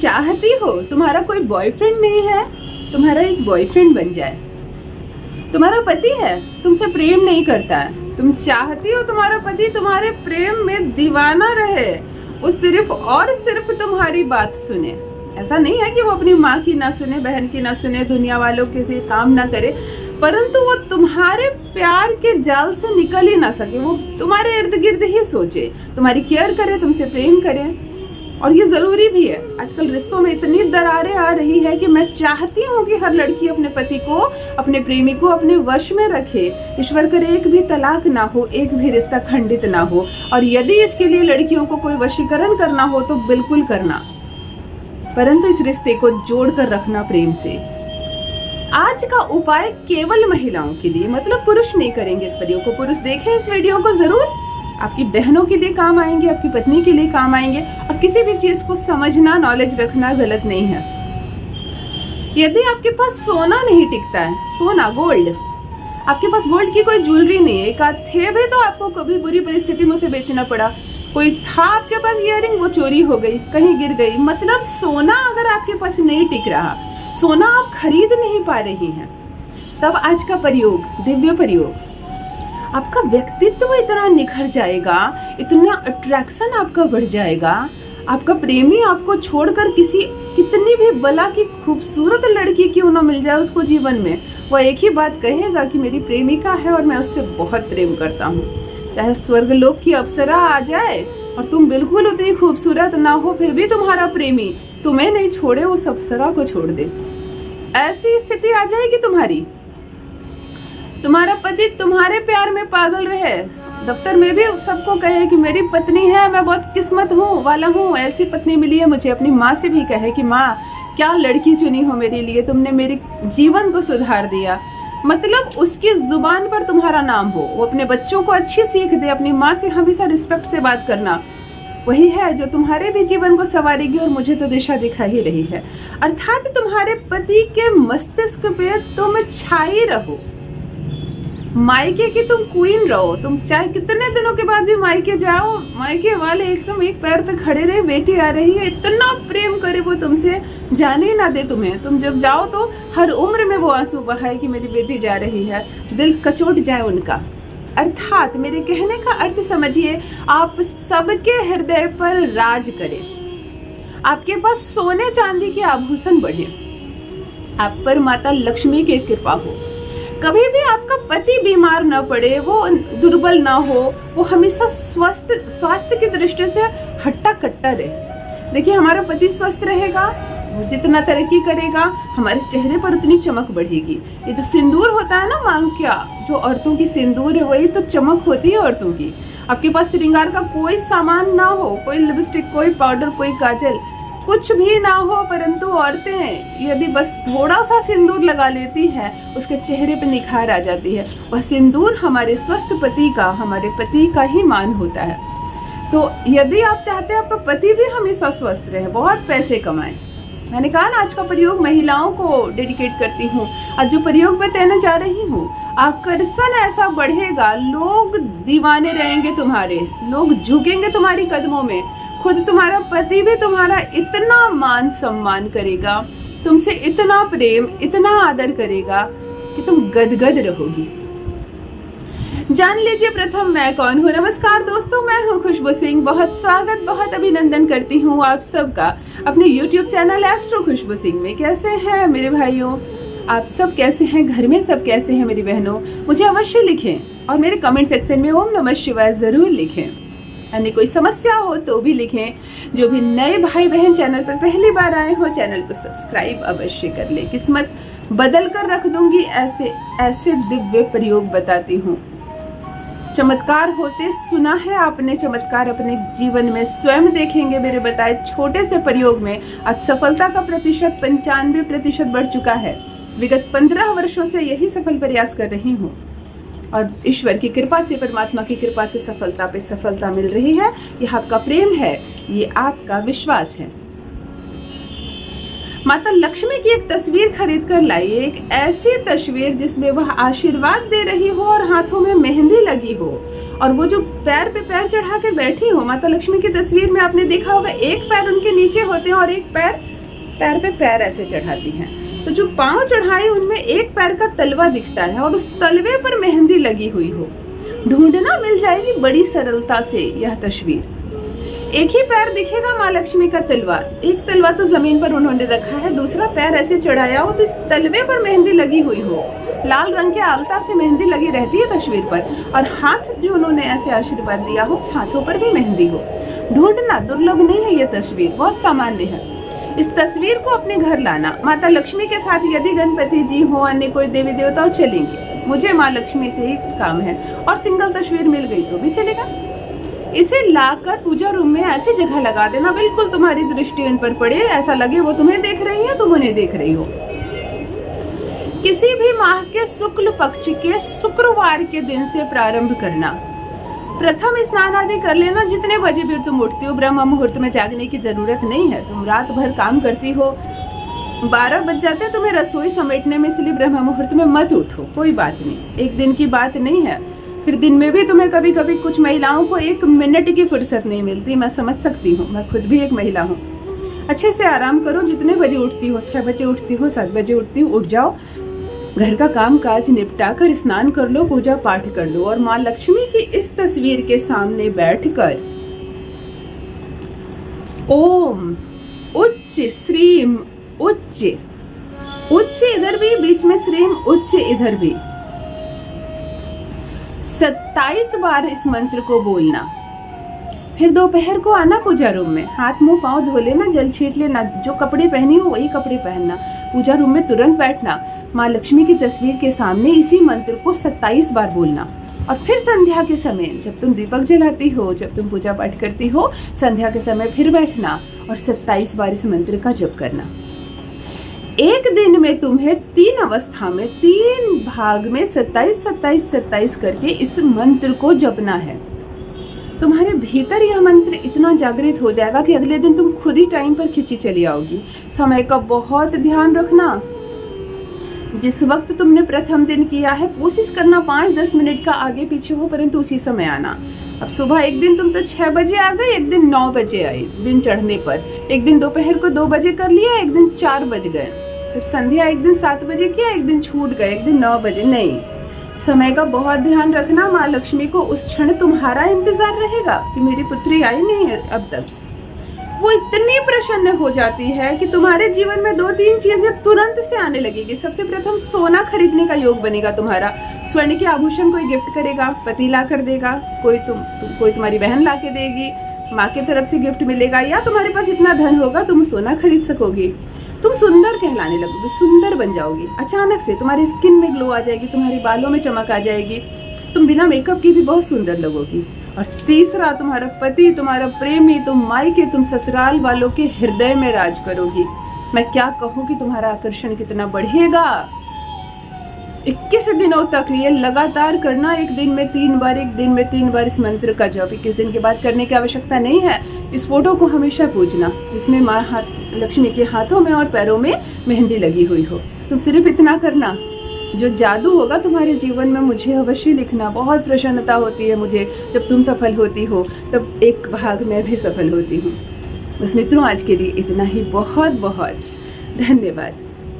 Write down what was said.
चाहती हो तुम्हारा कोई बॉयफ्रेंड नहीं है, तुम्हारा एक बॉयफ्रेंड बन जाए। तुम्हारा पति है, तुमसे प्रेम नहीं करता है, तुम चाहती हो तुम्हारा पति तुम्हारे प्रेम में दीवाना रहे, वो सिर्फ और सिर्फ तुम्हारी बात सुने। ऐसा नहीं है कि वो अपनी माँ की ना सुने, बहन की ना सुने, दुनिया वालों के से काम ना करे, परंतु वो तुम्हारे प्यार के जाल से निकल ही ना सके। वो तुम्हारे इर्द गिर्द ही सोचे, तुम्हारी केयर करे, तुमसे प्रेम करे। और ये जरूरी भी है। आजकल रिश्तों में इतनी दरारें आ रही है कि मैं चाहती हूँ कि हर लड़की अपने पति को, अपने प्रेमी को अपने वश में रखे। ईश्वर करे एक भी तलाक ना हो, एक भी रिश्ता खंडित ना हो। और यदि इसके लिए लड़कियों को कोई वशीकरण करना हो तो बिल्कुल करना, परंतु इस रिश्ते को जोड़कर रखना प्रेम से। आज का उपाय केवल महिलाओं के लिए, मतलब पुरुष नहीं करेंगे इस वीडियो को। पुरुष देखें इस वीडियो को जरूर, आपकी बहनों के लिए काम आएंगे, आपकी पत्नी के लिए काम आएंगे। और किसी भी चीज को समझना, नॉलेज रखना गलत नहीं है। यदि आपके पास सोना नहीं टिकता है, सोना गोल्ड, आपके पास गोल्ड की कोई ज्वेलरी नहीं है, एक आध थे भी तो आपको कभी बुरी परिस्थिति में उसे बेचना पड़ा। कोई था आपके पास इयररिंग, वो चोरी हो गई, कहीं गिर गई, मतलब सोना अगर आपके पास नहीं टिक रहा, सोना आप खरीद नहीं पा रही हैं, तब आज का प्रयोग, दिव्य प्रयोग, आपका व्यक्तित्व इतना निखर जाएगा, इतना अट्रैक्शन आपका बढ़ जाएगा। आपका प्रेमी आपको छोड़कर कितनी भी बला की खूबसूरत लड़की क्यों ना मिल जाए उसको जीवन में, वो एक ही बात कहेगा कि मेरी प्रेमिका है और मैं उससे बहुत प्रेम करता हूँ। चाहे स्वर्गलोक की अप्सरा आ जाए और तुम बिल्कुल उतनी खूबसूरत ना हो, फिर भी तुम्हारा प्रेमी तुम्हें नहीं छोड़े, उस अप्सरा को छोड़ दे, ऐसी स्थिति आ जाएगी तुम्हारी। तुम्हारा पति तुम्हारे प्यार में पागल रहे, दफ्तर में भी सबको कहे कि मेरी पत्नी है, मैं बहुत किस्मत हूँ वाला हूँ, ऐसी पत्नी मिली है मुझे। अपनी माँ से भी कहे कि माँ क्या लड़की चुनी हो मेरे लिए, तुमने मेरे जीवन को सुधार दिया। मतलब उसकी जुबान पर तुम्हारा नाम हो, वो अपने बच्चों को अच्छी सीख दे, अपनी माँ से हमेशा रिस्पेक्ट से बात करना, वही है जो तुम्हारे भी जीवन को संवारेगी और मुझे तो दिशा दिखा ही रही है। अर्थात तुम्हारे पति के मस्तिष्क पे तुम छाई रहो, मायके की तुम क्वीन रहो। तुम चाहे कितने दिनों के बाद भी मायके जाओ, मायके वाले एकदम एक पैर पे खड़े रहे, बेटी आ रही है, इतना प्रेम करे वो तुमसे, जाने ना दे तुम्हें। तुम जब जाओ तो हर उम्र में वो आंसू बहाए कि मेरी बेटी जा रही है, दिल कचोट जाए उनका। अर्थात मेरे कहने का अर्थ समझिए, आप सबके हृदय पर राज करें, आपके पास सोने चांदी के आभूषण बढ़े, आप पर माता लक्ष्मी की कृपा हो, कभी भी आपका पति बीमार न पड़े, वो दुर्बल ना हो, वो हमेशा स्वास्थ्य की दृष्टि से हट्टा कट्टा रहे। देखिए हमारा पति स्वस्थ रहेगा, वो जितना तरक्की करेगा, हमारे चेहरे पर उतनी चमक बढ़ेगी। ये जो सिंदूर होता है ना मांग क्या, जो औरतों की सिंदूर है, वही तो चमक होती है औरतों की। आपके पास श्रृंगार का कोई सामान ना हो, कोई लिपस्टिक, कोई पाउडर, कोई काजल, कुछ भी ना हो, परंतु औरतें यदि बस थोड़ा सा सिंदूर लगा लेती हैं, उसके चेहरे पे निखार आ जाती है। वह सिंदूर हमारे स्वस्थ पति का, हमारे पति का ही मान होता है। तो यदि आप चाहते हैं आपका पति भी हमेशा स्वस्थ रहे, बहुत पैसे कमाए, मैंने कहा ना आज का प्रयोग महिलाओं को डेडिकेट करती हूँ। आज जो प्रयोग मैं कहने जा रही हूँ, आकर्षण ऐसा बढ़ेगा, लोग दीवाने रहेंगे तुम्हारे, लोग झुकेंगे तुम्हारी कदमों में। खुद तुम्हारा पति भी तुम्हारा इतना मान सम्मान करेगा, तुमसे इतना प्रेम, इतना आदर करेगा कि तुम गदगद रहोगी। जान लीजिए प्रथम मैं कौन हूँ। नमस्कार दोस्तों, मैं हूँ खुशबू सिंह। बहुत स्वागत, बहुत अभिनंदन करती हूँ आप सबका अपने YouTube चैनल एस्ट्रो खुशबू सिंह में। कैसे हैं मेरे भाइयों, आप सब कैसे हैं, घर में सब कैसे हैं मेरी बहनों, मुझे अवश्य लिखें और मेरे कमेंट सेक्शन में ओम नमः शिवाय जरूर लिखें। अन्य कोई समस्या हो तो भी लिखें। जो भी नए भाई बहन चैनल पर पहली बार आए हो, चैनल को सब्सक्राइब अवश्य कर ले। किस्मत बदल कर रख दूंगी, ऐसे ऐसे दिव्य प्रयोग बताती हूँ। चमत्कार होते सुना है आपने, चमत्कार अपने जीवन में स्वयं देखेंगे मेरे बताए छोटे से प्रयोग में। आज सफलता का प्रतिशत 95% बढ़ चुका है। विगत 15 वर्षों से यही सफल प्रयास कर रही हूँ और ईश्वर की कृपा से, परमात्मा की कृपा से सफलता पे सफलता मिल रही है। ये आपका प्रेम है, ये आपका विश्वास है। माता लक्ष्मी की एक तस्वीर खरीद कर लाइए, एक ऐसी तस्वीर जिसमें वह आशीर्वाद दे रही हो और हाथों में मेहंदी लगी हो, और वो जो पैर पे पैर चढ़ा कर बैठी हो। माता लक्ष्मी की तस्वीर में आपने देखा होगा, एक पैर उनके नीचे होते हैं और एक पैर पैर पे पैर ऐसे चढ़ाती हैं। तो जो पांव चढ़ाए उनमें एक पैर का तलवा दिखता है और उस तलवे पर मेहंदी लगी हुई हो। ढूंढना मिल जाएगी बड़ी सरलता से यह तस्वीर। एक ही पैर दिखेगा माँ लक्ष्मी का तलवार, एक तलवा तो जमीन पर उन्होंने रखा है, दूसरा पैर ऐसे चढ़ाया हो तो इस तलवे पर मेहंदी लगी हुई हो। लाल रंग के आलता से मेहंदी लगी रहती है तस्वीर पर, और हाथ जो उन्होंने ऐसे आशीर्वाद दिया हो, हाथों पर भी मेहंदी हो। ढूंढना दुर्लभ नहीं है, ये तस्वीर बहुत सामान्य है। इस तस्वीर को अपने घर लाना। माता लक्ष्मी के साथ यदि गणपति जी हो, अन्य कोई देवी देवता चलेंगे, मुझे माँ लक्ष्मी से ही काम है, और सिंगल तस्वीर मिल गई तो भी चलेगा। इसे लाकर पूजा रूम में ऐसी जगह लगा देना, बिल्कुल तुम्हारी दृष्टि उन पर पड़े, ऐसा लगे वो तुम्हें देख रही है, तुम उन्हें देख रही हो। किसी भी माह के शुक्ल पक्ष के शुक्रवार के दिन से प्रारंभ करना। प्रथम स्नान आदि कर लेना। जितने बजे भी तुम उठती हो, ब्रह्म मुहूर्त में जागने की जरूरत नहीं है। तुम रात भर काम करती हो, 12 बज जाते हैं तुम्हें रसोई समेटने में, इसलिए ब्रह्म मुहूर्त में मत उठो, कोई बात नहीं, एक दिन की बात नहीं है। फिर दिन में भी तुम्हें कभी कभी कुछ महिलाओं को 1 मिनट की फुर्सत नहीं मिलती, मैं समझ सकती हूँ, मैं खुद भी एक महिला हूँ। अच्छे से आराम करो। जितने बजे उठती हो, 6 बजे उठती हो, 7 बजे उठती हो, उठ जाओ, घर का काम काज निपटा कर स्नान कर लो, पूजा पाठ कर लो, और माँ लक्ष्मी की इस तस्वीर के सामने बैठकर ओम उच्च श्रीम उच्च, उच्च इधर भी, बीच में श्रीम, उच्च इधर भी, 27 बार इस मंत्र को बोलना। फिर दोपहर को आना पूजा रूम में, हाथ मुंह पांव धो लेना, जल छीट लेना, जो कपड़े पहनी हो वही कपड़े पहनना, पूजा रूम में तुरंत बैठना, माँ लक्ष्मी की तस्वीर के सामने इसी मंत्र को 27 बार बोलना। और फिर संध्या के समय जब तुम दीपक जलाती हो, जब तुम पूजा पाठ करती हो, संध्या के समय फिर बैठना और 27 बार इस मंत्र का जप करना। एक दिन में तुम्हें 3 अवस्था में 3 भाग में 27 27 27 करके इस मंत्र को जपना है। तुम्हारे भीतर यह मंत्र इतना जागृत हो जाएगा कि अगले दिन तुम खुद ही टाइम पर खिंची चली आओगी। समय का बहुत ध्यान रखना। जिस वक्त तुमने प्रथम दिन किया है, कोशिश करना 5-10 मिनट का आगे पीछे हो, परंतु उसी समय आना। अब सुबह एक दिन तुम तो 6 बजे आ गए, एक दिन 9 बजे आई दिन चढ़ने पर, एक दिन दोपहर को 2 बजे कर लिया, एक दिन 4 बज गए, फिर संध्या एक दिन 7 बजे किया, एक दिन छूट गए, एक दिन 9 बजे। नहीं, समय का बहुत ध्यान रखना। माँ लक्ष्मी को उस क्षण तुम्हारा इंतजार रहेगा कि मेरी पुत्री आई नहीं है अब तक। वो इतनी प्रसन्न हो जाती है कि तुम्हारे जीवन में 2-3 चीजें तुरंत से आने लगेगी। सबसे प्रथम सोना खरीदने का योग बनेगा तुम्हारा। स्वर्ण के आभूषण कोई गिफ्ट करेगा, पति ला कर देगा, कोई कोई तुम्हारी बहन ला के देगी, माँ की तरफ से गिफ्ट मिलेगा, या तुम्हारे पास इतना धन होगा तुम सोना खरीद सकोगी। तुम सुंदर कहलाने लगोगी, सुंदर बन जाओगी। अचानक से तुम्हारी स्किन में ग्लो आ जाएगी, तुम्हारे बालों में चमक आ जाएगी, तुम बिना मेकअप की भी बहुत सुंदर लगोगी। और तीसरा, तुम्हारा पति, तुम्हारा प्रेमी, तुम मायके, तुम ससुराल वालों के हृदय में राज करोगी। मैं क्या कहूँ कि तुम्हारा आकर्षण कितना बढ़ेगा। 21 दिनों तक ये लगातार करना। एक दिन में 3 बार, एक दिन में 3 बार इस मंत्र का जप। 21 दिन के बाद करने की आवश्यकता नहीं है। इस फोटो को हमेशा पूजना जिसमें माँ लक्ष्मी के हाथों में और पैरों में मेहंदी लगी हुई हो। तुम सिर्फ इतना करना, जो जादू होगा तुम्हारे जीवन में मुझे अवश्य लिखना। बहुत प्रसन्नता होती है मुझे जब तुम सफल होती हो, तब एक भाग मैं भी सफल होती हूँ। बस मित्रों, आज के लिए इतना ही। बहुत बहुत धन्यवाद।